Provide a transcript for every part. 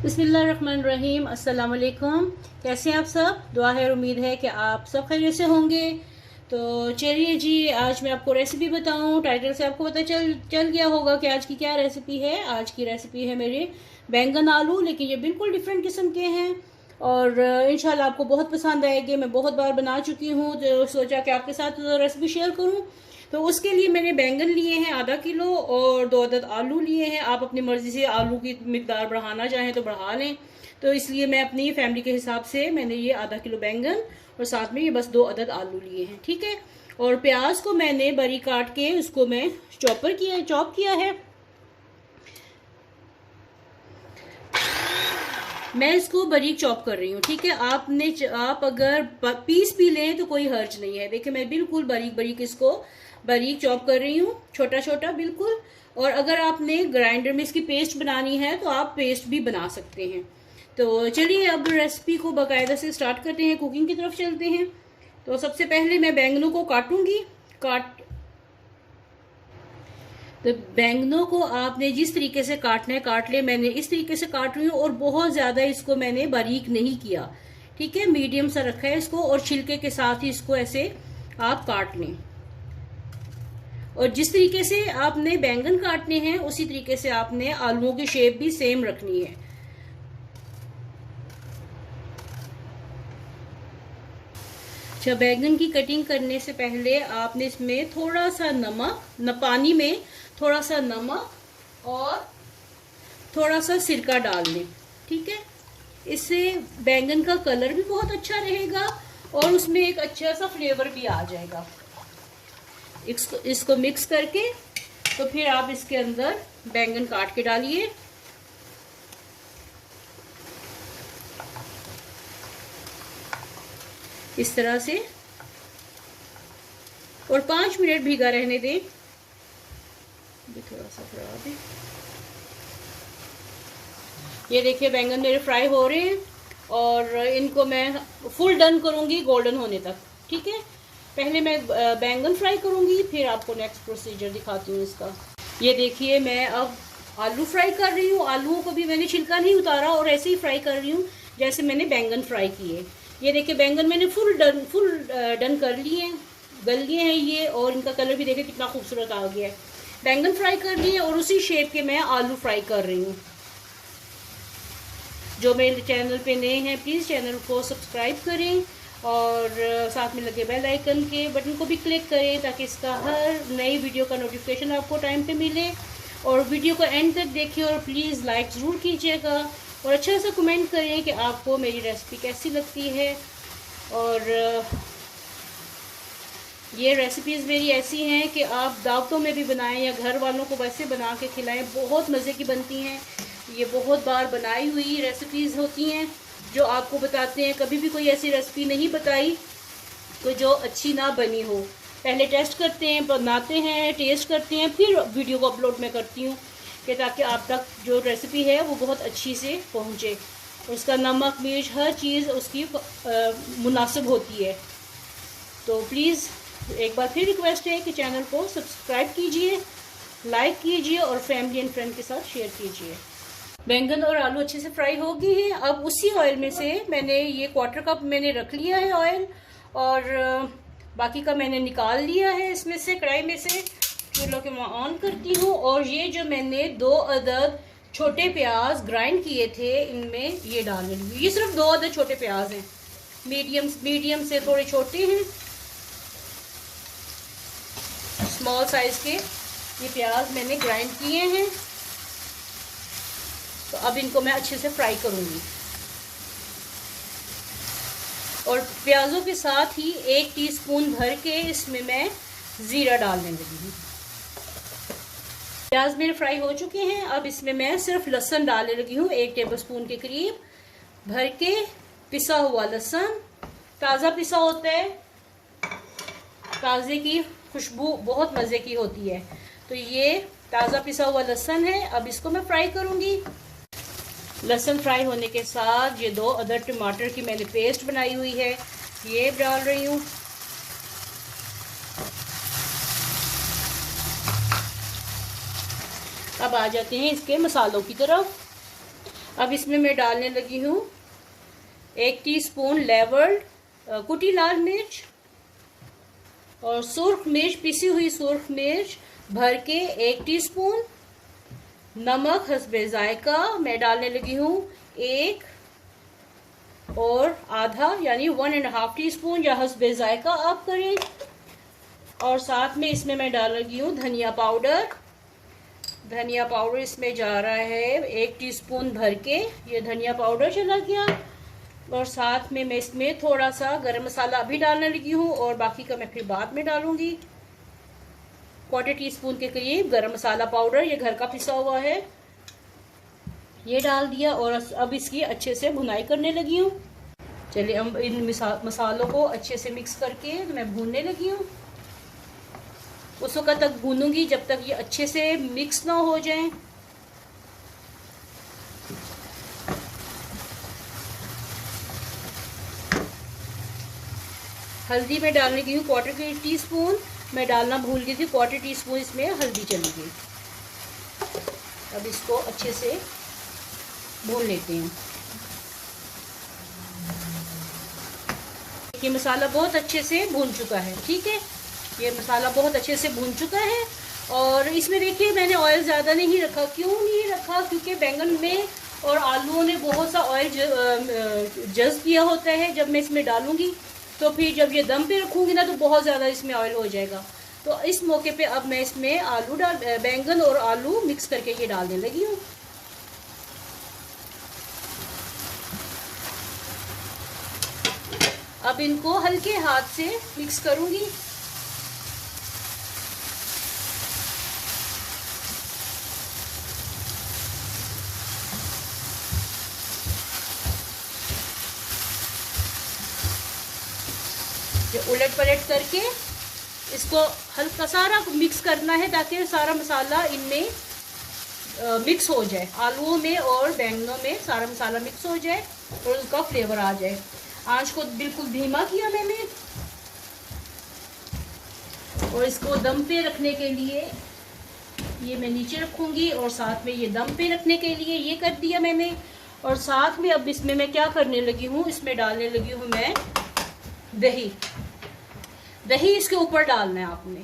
बिस्मिल्लाहिर्रहमानिर्रहीम। अस्सलाम वालेकुम। कैसे हैं आप सब? दुआ है और उम्मीद है कि आप सब खैरियत से होंगे। तो चलिए जी, आज मैं आपको रेसिपी बताऊं। टाइटल से आपको पता चल गया होगा कि आज की क्या रेसिपी है। आज की रेसिपी है मेरे बैंगन आलू, लेकिन ये बिल्कुल डिफरेंट किस्म के हैं और इंशाल्लाह आपको बहुत पसंद आएगी। मैं बहुत बार बना चुकी हूँ, तो सोचा कि आपके साथ रेसिपी शेयर करूँ। तो उसके लिए मैंने बैंगन लिए हैं आधा किलो और 2 अदद आलू लिए हैं। आप अपनी मर्ज़ी से आलू की मिकदार बढ़ाना चाहें तो बढ़ा लें। तो इसलिए मैं अपनी फैमिली के हिसाब से मैंने ये आधा किलो बैंगन और साथ में ये बस 2 अदद आलू लिए हैं, ठीक है। और प्याज को मैंने बारीक काट के उसको मैं चॉप किया है। मैं इसको बारीक चॉप कर रही हूँ, ठीक है। आप अगर पीस भी लें तो कोई हर्ज नहीं है। देखिए मैं बिल्कुल बारीक इसको बारीक चॉप कर रही हूँ, छोटा छोटा बिल्कुल। और अगर आपने ग्राइंडर में इसकी पेस्ट बनानी है तो आप पेस्ट भी बना सकते हैं। तो चलिए अब रेसिपी को बाकायदा से स्टार्ट करते हैं, कुकिंग की तरफ चलते हैं। तो सबसे पहले मैं बैंगनों को काटूंगी। तो बैंगनों को आपने जिस तरीके से काटना है काट ले। मैंने इस तरीके से काट रही हूँ और बहुत ज्यादा इसको मैंने बारीक नहीं किया, ठीक है। मीडियम सा रखा है इसको और छिलके के साथ ही इसको ऐसे आप काट लें। और जिस तरीके से आपने बैंगन काटने हैं उसी तरीके से आपने आलूओं की शेप भी सेम रखनी है। अच्छा, बैंगन की कटिंग करने से पहले आपने इसमें थोड़ा सा नमक, पानी में थोड़ा सा नमक और थोड़ा सा सिरका डाल लें, ठीक है। इससे बैंगन का कलर भी बहुत अच्छा रहेगा और उसमें एक अच्छा सा फ्लेवर भी आ जाएगा। इसको मिक्स करके तो फिर आप इसके अंदर बैंगन काट के डालिए। इस तरह से और 5 मिनट भीगा रहने दें। थोड़ा सा खराब है। ये देखिए बैंगन मेरे फ्राई हो रहे हैं और इनको मैं फुल डन करूंगी गोल्डन होने तक, ठीक है। पहले मैं बैंगन फ्राई करूंगी, फिर आपको नेक्स्ट प्रोसीजर दिखाती हूँ इसका। ये देखिए मैं अब आलू फ्राई कर रही हूँ। आलूओं को भी मैंने छिलका नहीं उतारा और ऐसे ही फ्राई कर रही हूँ जैसे मैंने बैंगन फ्राई किए। ये देखिए बैंगन मैंने फुल डन कर लिए हैं, गल गए हैं ये। और इनका कलर भी देखिए कितना खूबसूरत आ गया है। बैंगन फ्राई कर लिए और उसी शेप के मैं आलू फ्राई कर रही हूँ। जो मेरे चैनल पे नए हैं प्लीज़ चैनल को सब्सक्राइब करें और साथ में लगे बेल आइकन के बटन को भी क्लिक करें ताकि इसका हर नई वीडियो का नोटिफिकेशन आपको टाइम पे मिले। और वीडियो को एंड तक देखिए और प्लीज़ लाइक ज़रूर कीजिएगा और अच्छा सा कमेंट करें कि आपको मेरी रेसिपी कैसी लगती है। और ये रेसिपीज़ मेरी ऐसी हैं कि आप दावतों में भी बनाएं या घर वालों को वैसे बना के खिलाएं, बहुत मज़े की बनती हैं। ये बहुत बार बनाई हुई रेसिपीज़ होती हैं जो आपको बताते हैं। कभी भी कोई ऐसी रेसिपी नहीं बताई तो जो अच्छी ना बनी हो। पहले टेस्ट करते हैं, बनाते हैं, टेस्ट करते हैं, फिर वीडियो को अपलोड मैं करती हूँ कि ताकि आप तक जो रेसिपी है वो बहुत अच्छी से पहुँचे। उसका नमक मिर्च हर चीज़ उसकी मुनासिब होती है। तो प्लीज़ एक बार फिर रिक्वेस्ट है कि चैनल को सब्सक्राइब कीजिए, लाइक कीजिए और फैमिली एंड फ्रेंड के साथ शेयर कीजिए। बैंगन और आलू अच्छे से फ्राई हो गए हैं। अब उसी ऑयल में से मैंने ये 1/4 कप मैंने रख लिया है ऑयल और बाकी का मैंने निकाल लिया है इसमें से, कढ़ाई में से। चूल्हा के मैं ऑन करती हूँ और ये जो मैंने 2 अदद छोटे प्याज ग्राइंड किए थे इनमें ये डाल लूँगी। ये सिर्फ 2 अदद छोटे प्याज हैं, मीडियम से थोड़े छोटे हैं, स्मॉल साइज के ये प्याज मैंने ग्राइंड किए हैं। तो अब इनको मैं अच्छे से फ्राई करूंगी और प्याजों के साथ ही 1 टीस्पून भर के इसमें मैं जीरा डालने लगी हूँ। प्याज मेरे फ्राई हो चुके हैं। अब इसमें मैं सिर्फ लहसुन डालने लगी हूँ, 1 टेबलस्पून के करीब भर के पिसा हुआ लहसुन। ताज़ा पिसा होता है, ताज़े की खुशबू बहुत मज़े की होती है। तो ये ताज़ा पिसा हुआ लहसुन है। अब इसको मैं फ्राई करूँगी। लहसुन फ्राई होने के साथ ये 2 अदद टमाटर की मैंने पेस्ट बनाई हुई है ये डाल रही हूँ। अब आ जाते हैं इसके मसालों की तरफ। अब इसमें मैं डालने लगी हूँ 1 टीस्पून लेवर्ड कुटी लाल मिर्च और सुर्ख मिर्च, पिसी हुई सुर्ख मिर्च भर के 1 टीस्पून। नमक हस्बे जायका मैं डालने लगी हूँ 1 और आधा यानी 1.5 टीस्पून, या हस्बे जायका आप करें। और साथ में इसमें मैं डाल लगी हूँ धनिया पाउडर। धनिया पाउडर इसमें जा रहा है 1 टीस्पून भर के, ये धनिया पाउडर चला गया। और साथ में मैं इसमें थोड़ा सा गरम मसाला अभी डालने लगी हूँ और बाकी का मैं फिर बाद में डालूंगी। 1/4 टीस्पून के करीब गरम मसाला पाउडर, ये घर का पिसा हुआ है, ये डाल दिया। और अब इसकी अच्छे से भुनाई करने लगी हूँ। चलिए अब इन मसालों को अच्छे से मिक्स करके मैं भूनने लगी हूँ। उस वक्त तक भूनूंगी जब तक ये अच्छे से मिक्स ना हो जाए। हल्दी में डालने की हूँ 1/4 टीस्पून, मैं डालना भूल गई थी, 1/4 टीस्पून इसमें हल्दी चली गई। अब इसको अच्छे से भून लेते हैं। ये मसाला बहुत अच्छे से भून चुका है, ठीक है, ये मसाला बहुत अच्छे से भून चुका है। और इसमें देखिए मैंने ऑयल ज़्यादा नहीं रखा। क्यों नहीं रखा? क्योंकि बैंगन में और आलूओं ने बहुत सा ऑयल जज़्ब किया होता है। जब मैं इसमें डालूंगी तो फिर जब ये दम पे रखूंगी ना तो बहुत ज़्यादा इसमें ऑयल हो जाएगा। तो इस मौके पे अब मैं इसमें बैंगन और आलू मिक्स करके ये डालने लगी हूँ। अब इनको हल्के हाथ से मिक्स करूंगी। उलट पलट करके इसको हल्का सारा मिक्स करना है ताकि सारा मसाला इनमें मिक्स हो जाए, आलूओं में और बैंगनों में सारा मसाला मिक्स हो जाए और उसका फ्लेवर आ जाए। आंच को बिल्कुल धीमा किया मैंने और इसको दम पे रखने के लिए ये मैं नीचे रखूंगी और साथ में ये दम पे रखने के लिए ये कर दिया मैंने। और साथ में अब इसमें मैं क्या करने लगी हूँ, इसमें डालने लगी हूँ मैं दही। दही इसके ऊपर डालना है आपने।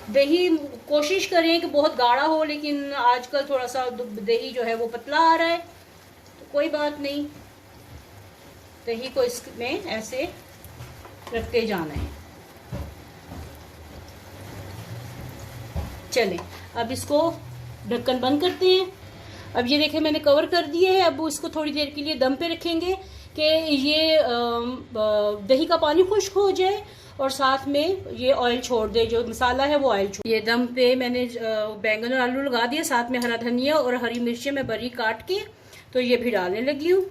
दही कोशिश करें कि बहुत गाढ़ा हो, लेकिन आजकल थोड़ा सा दही जो है वो पतला आ रहा है, तो कोई बात नहीं, दही को इसमें ऐसे रखते जाना है। चलें अब इसको ढक्कन बंद करते हैं। अब ये देखें मैंने कवर कर दिया है। अब इसको थोड़ी देर के लिए दम पे रखेंगे कि ये दही का पानी खुश्क हो जाए और साथ में ये ऑयल छोड़ दे, जो मसाला है वो ऑयल छोड़। ये दम पे मैंने बैंगन और आलू लगा दिए, साथ में हरा धनिया और हरी मिर्चें मैं बारीक काट के तो ये भी डालने लगी हूँ।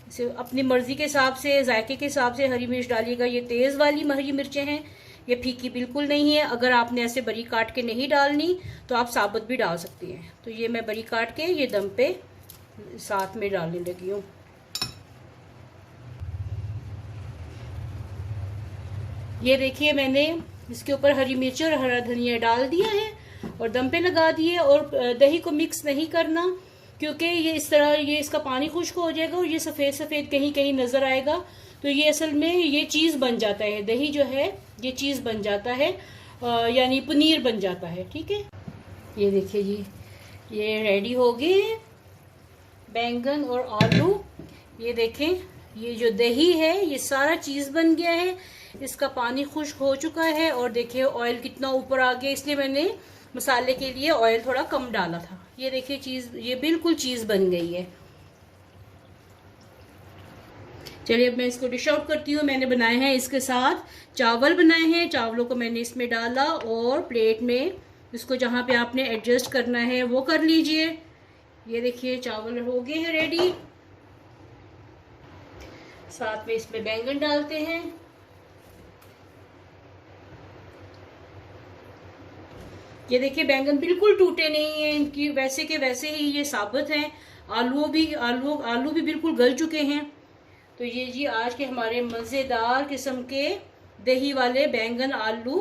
इसे अपनी मर्जी के हिसाब से, जायके के हिसाब से हरी मिर्च डालिएगा। ये तेज़ वाली हरी मिर्चें हैं, ये फीकी बिल्कुल नहीं है। अगर आपने ऐसे बारीक काट के नहीं डालनी तो आप साबुत भी डाल सकती हैं। तो ये मैं बारीक काट के ये दम पे साथ में डालने लगी हूँ। ये देखिए मैंने इसके ऊपर हरी मिर्च और हरा धनिया डाल दिया है और दम पे लगा दिए। और दही को मिक्स नहीं करना क्योंकि ये इस तरह ये इसका पानी खुश्क हो जाएगा और ये सफ़ेद सफ़ेद कहीं कहीं नज़र आएगा, तो ये असल में ये चीज़ बन जाता है। दही जो है ये चीज़ बन जाता है, यानी पनीर बन जाता है, ठीक है। ये देखिए जी, ये रेडी हो गए बैंगन और आलू। ये देखें ये जो दही है ये सारा चीज़ बन गया है, इसका पानी खुश्क हो चुका है। और देखिए ऑयल कितना ऊपर आ गया, इसलिए मैंने मसाले के लिए ऑयल थोड़ा कम डाला था। ये देखिए चीज़, ये बिल्कुल चीज़ बन गई है। चलिए अब मैं इसको डिश आउट करती हूँ। मैंने बनाए हैं इसके साथ चावल बनाए हैं, चावलों को मैंने इसमें डाला और प्लेट में इसको जहाँ पे आपने एडजस्ट करना है वो कर लीजिए। ये देखिए चावल हो गए हैं रेडी। साथ में इसमें बैंगन डालते हैं। ये देखिए बैंगन बिल्कुल टूटे नहीं हैं, इनकी वैसे के वैसे ही ये साबुत हैं। आलू भी बिल्कुल गल चुके हैं। तो ये जी आज के हमारे मज़ेदार किस्म के दही वाले बैंगन आलू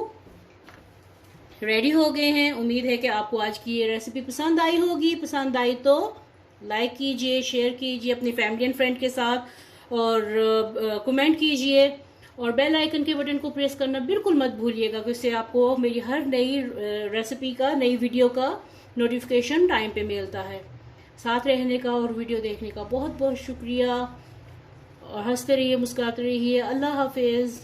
रेडी हो गए हैं। उम्मीद है कि आपको आज की ये रेसिपी पसंद आई होगी। पसंद आई तो लाइक कीजिए, शेयर कीजिए अपनी फैमिली एंड फ्रेंड के साथ और कमेंट कीजिए और बेल आइकन के बटन को प्रेस करना बिल्कुल मत भूलिएगा, जिससे आपको मेरी हर नई रेसिपी का, नई वीडियो का नोटिफिकेशन टाइम पे मिलता है। साथ रहने का और वीडियो देखने का बहुत बहुत शुक्रिया और हंसते रहिए, मुस्कुराते रहिए। अल्लाह हाफिज़।